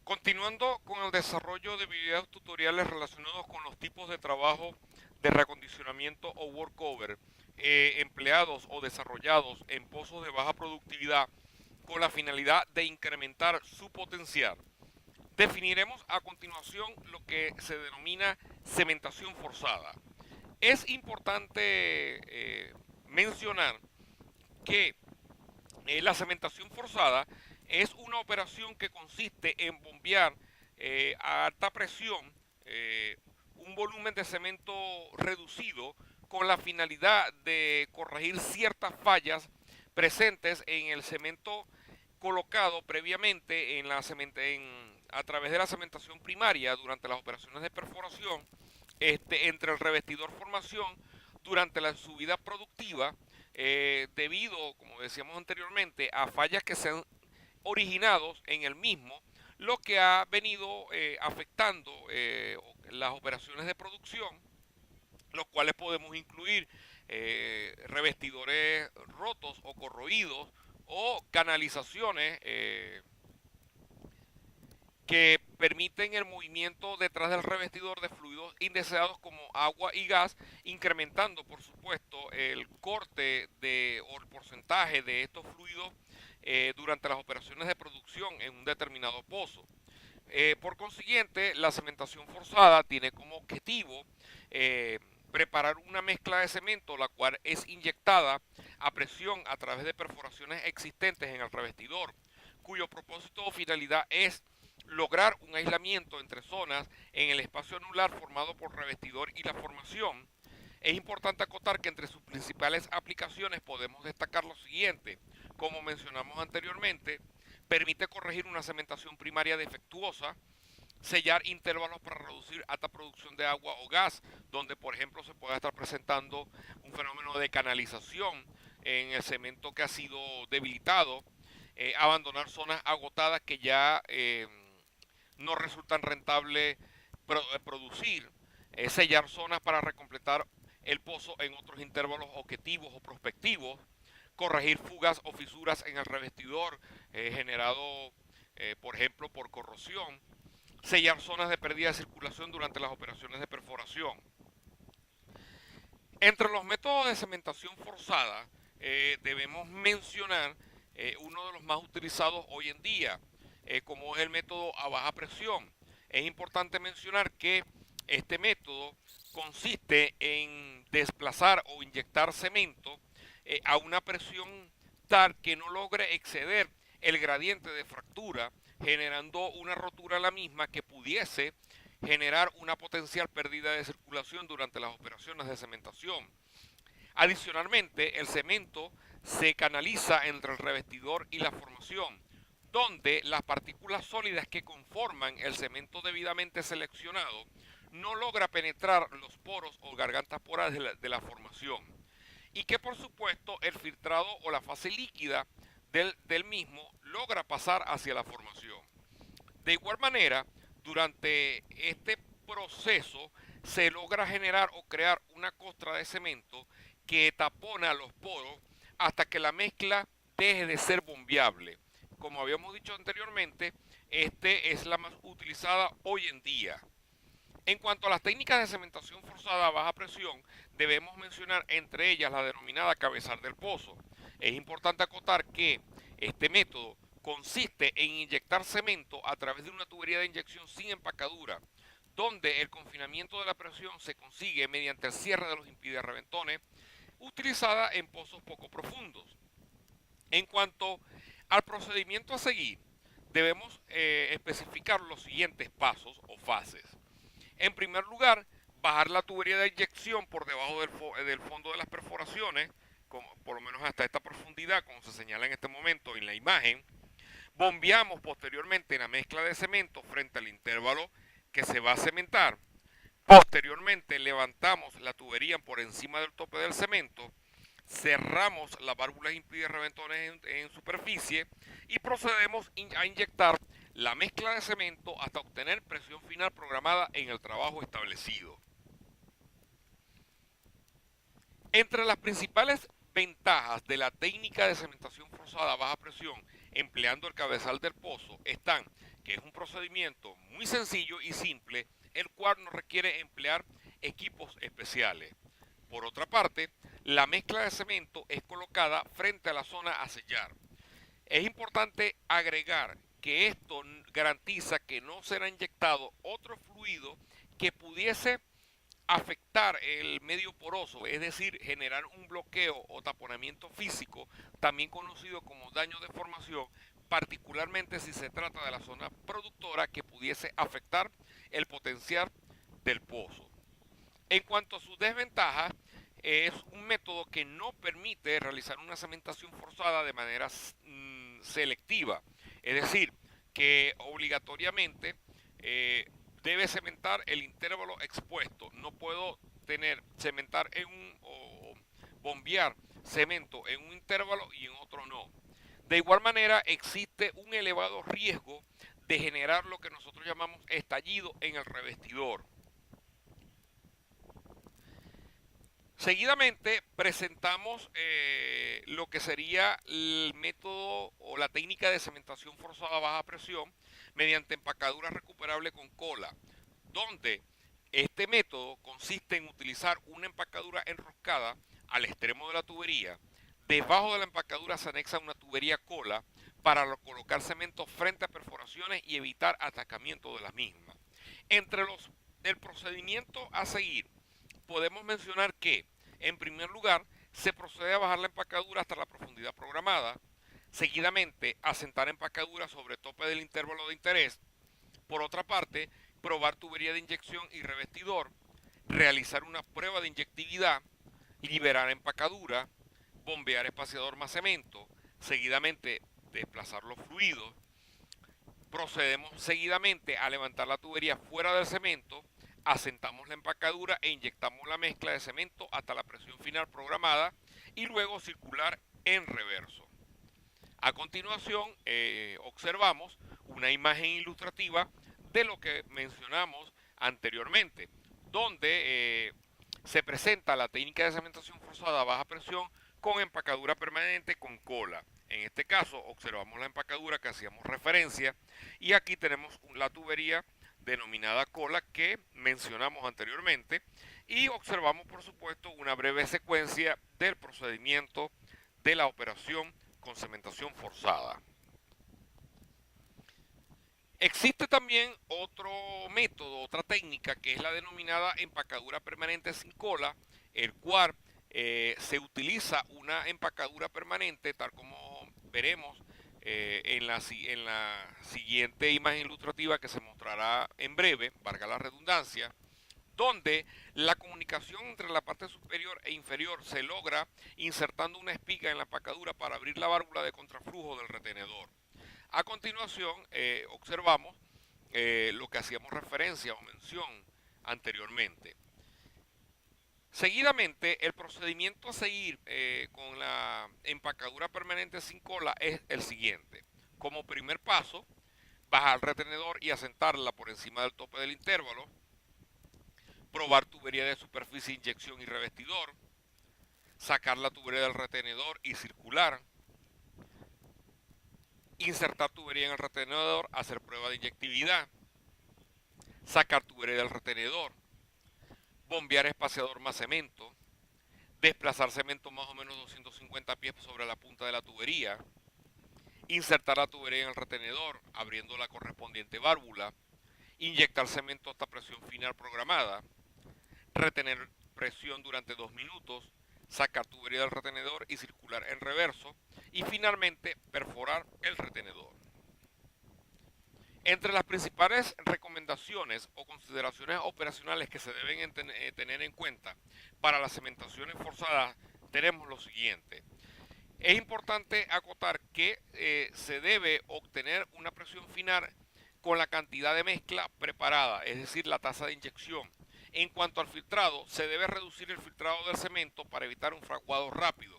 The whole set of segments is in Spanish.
Continuando con el desarrollo de videos tutoriales relacionados con los tipos de trabajo de reacondicionamiento o workover empleados o desarrollados en pozos de baja productividad con la finalidad de incrementar su potencial. Definiremos a continuación lo que se denomina cementación forzada. Es importante mencionar que la cementación forzada es una operación que consiste en bombear a alta presión un volumen de cemento reducido con la finalidad de corregir ciertas fallas presentes en el cemento colocado previamente a través de la cementación primaria durante las operaciones de perforación entre el revestidor formación durante la subida productiva debido, como decíamos anteriormente, a fallas que se han originado en el mismo, lo que ha venido afectando las operaciones de producción, los cuales podemos incluir revestidores rotos o corroídos o canalizaciones que permiten el movimiento detrás del revestidor de fluidos indeseados como agua y gas, incrementando por supuesto el corte o el porcentaje de estos fluidos durante las operaciones de producción en un determinado pozo. Por consiguiente, la cementación forzada tiene como objetivo preparar una mezcla de cemento, la cual es inyectada a presión a través de perforaciones existentes en el revestidor, cuyo propósito o finalidad es lograr un aislamiento entre zonas en el espacio anular formado por revestidor y la formación. Es importante acotar que entre sus principales aplicaciones podemos destacar lo siguiente. Como mencionamos anteriormente, permite corregir una cementación primaria defectuosa, sellar intervalos para reducir alta producción de agua o gas, donde por ejemplo se pueda estar presentando un fenómeno de canalización en el cemento que ha sido debilitado, abandonar zonas agotadas que ya no resultan rentables producir, sellar zonas para recompletar el pozo en otros intervalos objetivos o prospectivos, corregir fugas o fisuras en el revestidor generado, por ejemplo, por corrosión, sellar zonas de pérdida de circulación durante las operaciones de perforación. Entre los métodos de cementación forzada debemos mencionar uno de los más utilizados hoy en día, como es el método a baja presión. Es importante mencionar que este método consiste en desplazar o inyectar cemento a una presión tal que no logre exceder el gradiente de fractura, generando una rotura a la misma que pudiese generar una potencial pérdida de circulación durante las operaciones de cementación. Adicionalmente, el cemento se canaliza entre el revestidor y la formación, donde las partículas sólidas que conforman el cemento debidamente seleccionado no logra penetrar los poros o gargantas porales de la formación, y que por supuesto el filtrado o la fase líquida del mismo logra pasar hacia la formación. De igual manera, durante este proceso se logra generar o crear una costra de cemento que tapona los poros hasta que la mezcla deje de ser bombeable. Como habíamos dicho anteriormente, este es la más utilizada hoy en día. En cuanto a las técnicas de cementación forzada a baja presión, debemos mencionar entre ellas la denominada cabezal del pozo. Es importante acotar que este método consiste en inyectar cemento a través de una tubería de inyección sin empacadura, donde el confinamiento de la presión se consigue mediante el cierre de los impiderreventones, utilizada en pozos poco profundos. En cuanto al procedimiento a seguir, debemos especificar los siguientes pasos o fases. En primer lugar, bajar la tubería de inyección por debajo del fondo de las perforaciones, por lo menos hasta esta profundidad, como se señala en este momento en la imagen. Bombeamos posteriormente la mezcla de cemento frente al intervalo que se va a cementar. Posteriormente levantamos la tubería por encima del tope del cemento, cerramos las válvulas impidirreventones en superficie y procedemos a inyectar la mezcla de cemento hasta obtener presión final programada en el trabajo establecido. Entre las principales ventajas de la técnica de cementación forzada a baja presión empleando el cabezal del pozo están que es un procedimiento muy sencillo y simple, el cual no requiere emplear equipos especiales. Por otra parte, la mezcla de cemento es colocada frente a la zona a sellar. Es importante agregar que esto garantiza que no será inyectado otro fluido que pudiese afectar el medio poroso, es decir, generar un bloqueo o taponamiento físico, también conocido como daño de formación, particularmente si se trata de la zona productora que pudiese afectar el potencial del pozo. En cuanto a sus desventajas, es un método que no permite realizar una cementación forzada de manera selectiva, es decir, que obligatoriamente debe cementar el intervalo expuesto. No puedo cementar o bombear cemento en un intervalo y en otro no. De igual manera, existe un elevado riesgo de generar lo que nosotros llamamos estallido en el revestidor. Seguidamente presentamos lo que sería el método o la técnica de cementación forzada a baja presión mediante empacadura recuperable con cola, donde este método consiste en utilizar una empacadura enroscada al extremo de la tubería. Debajo de la empacadura se anexa una tubería cola para colocar cemento frente a perforaciones y evitar atacamiento de las mismas. Entre el procedimiento a seguir, podemos mencionar que, en primer lugar, se procede a bajar la empacadura hasta la profundidad programada, seguidamente asentar empacadura sobre tope del intervalo de interés, por otra parte, probar tubería de inyección y revestidor, realizar una prueba de inyectividad, liberar empacadura, bombear espaciador más cemento, seguidamente desplazar los fluidos, procedemos seguidamente a levantar la tubería fuera del cemento, asentamos la empacadura e inyectamos la mezcla de cemento hasta la presión final programada y luego circular en reverso. A continuación observamos una imagen ilustrativa de lo que mencionamos anteriormente, donde se presenta la técnica de cementación forzada a baja presión con empacadura permanente con cola. En este caso observamos la empacadura que hacíamos referencia y aquí tenemos la tubería denominada cola que mencionamos anteriormente y observamos por supuesto una breve secuencia del procedimiento de la operación con cementación forzada. Existe también otro método, otra técnica que es la denominada empacadura permanente sin cola, el cual se utiliza una empacadura permanente, tal como veremos en la siguiente imagen ilustrativa que se mostrará en breve, valga la redundancia, donde la comunicación entre la parte superior e inferior se logra insertando una espiga en la empacadura para abrir la válvula de contraflujo del retenedor. A continuación observamos lo que hacíamos referencia o mención anteriormente. Seguidamente, el procedimiento a seguir con la empacadura permanente sin cola es el siguiente. Como primer paso, bajar el retenedor y asentarla por encima del tope del intervalo, probar tubería de superficie, inyección y revestidor, sacar la tubería del retenedor y circular, insertar tubería en el retenedor, hacer prueba de inyectividad, sacar tubería del retenedor, bombear espaciador más cemento, desplazar cemento más o menos 250 pies sobre la punta de la tubería, insertar la tubería en el retenedor, abriendo la correspondiente válvula, inyectar cemento hasta presión final programada, retener presión durante 2 minutos, sacar tubería del retenedor y circular en reverso, y finalmente perforar el retenedor. Entre las principales recomendaciones o consideraciones operacionales que se deben tener en cuenta para las cementaciones forzadas tenemos lo siguiente. Es importante acotar que se debe obtener una presión final con la cantidad de mezcla preparada, es decir, la tasa de inyección. En cuanto al filtrado, se debe reducir el filtrado del cemento para evitar un fraguado rápido.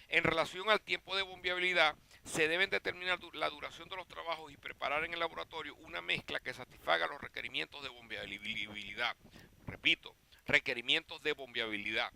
En relación al tiempo de bombeabilidad, se deben determinar la duración de los trabajos y preparar en el laboratorio una mezcla que satisfaga los requerimientos de bombeabilidad. Repito, requerimientos de bombeabilidad.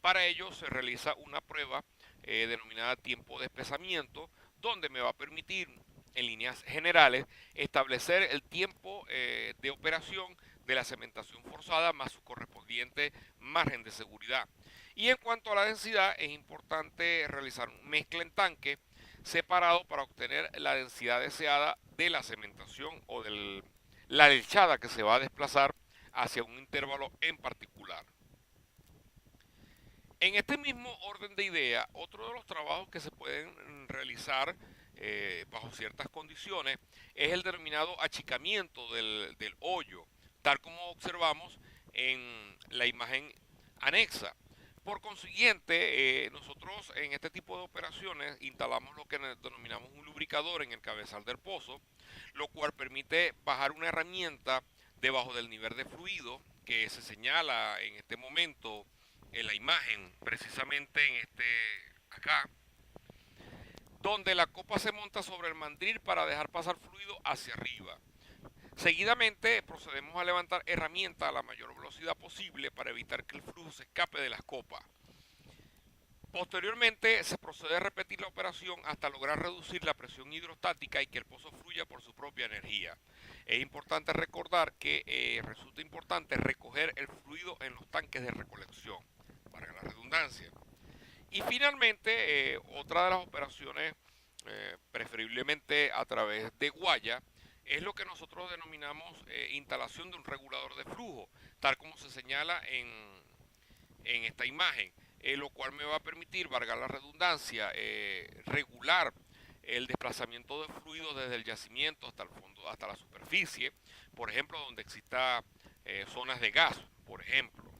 Para ello se realiza una prueba denominada tiempo de espesamiento, donde me va a permitir en líneas generales, establecer el tiempo de operación de la cementación forzada más su correspondiente margen de seguridad. Y en cuanto a la densidad, es importante realizar un mezcla en tanque separado para obtener la densidad deseada de la cementación o de la lechada que se va a desplazar hacia un intervalo en particular. En este mismo orden de idea, otro de los trabajos que se pueden realizar bajo ciertas condiciones es el denominado achicamiento del hoyo, tal como observamos en la imagen anexa. Por consiguiente, nosotros en este tipo de operaciones instalamos lo que denominamos un lubricador en el cabezal del pozo, lo cual permite bajar una herramienta debajo del nivel de fluido que se señala en este momento en la imagen, precisamente en acá, donde la copa se monta sobre el mandril para dejar pasar fluido hacia arriba. Seguidamente procedemos a levantar herramienta a la mayor velocidad posible para evitar que el flujo se escape de las copas. Posteriormente se procede a repetir la operación hasta lograr reducir la presión hidrostática y que el pozo fluya por su propia energía. Es importante recordar que resulta importante recoger el fluido en los tanques de recolección, para la redundancia. Y finalmente, otra de las operaciones, preferiblemente a través de guaya, es lo que nosotros denominamos instalación de un regulador de flujo, tal como se señala en esta imagen, lo cual me va a permitir, valga la redundancia, regular el desplazamiento de fluido desde el yacimiento hasta el fondo, hasta la superficie, por ejemplo, donde exista zonas de gas, por ejemplo.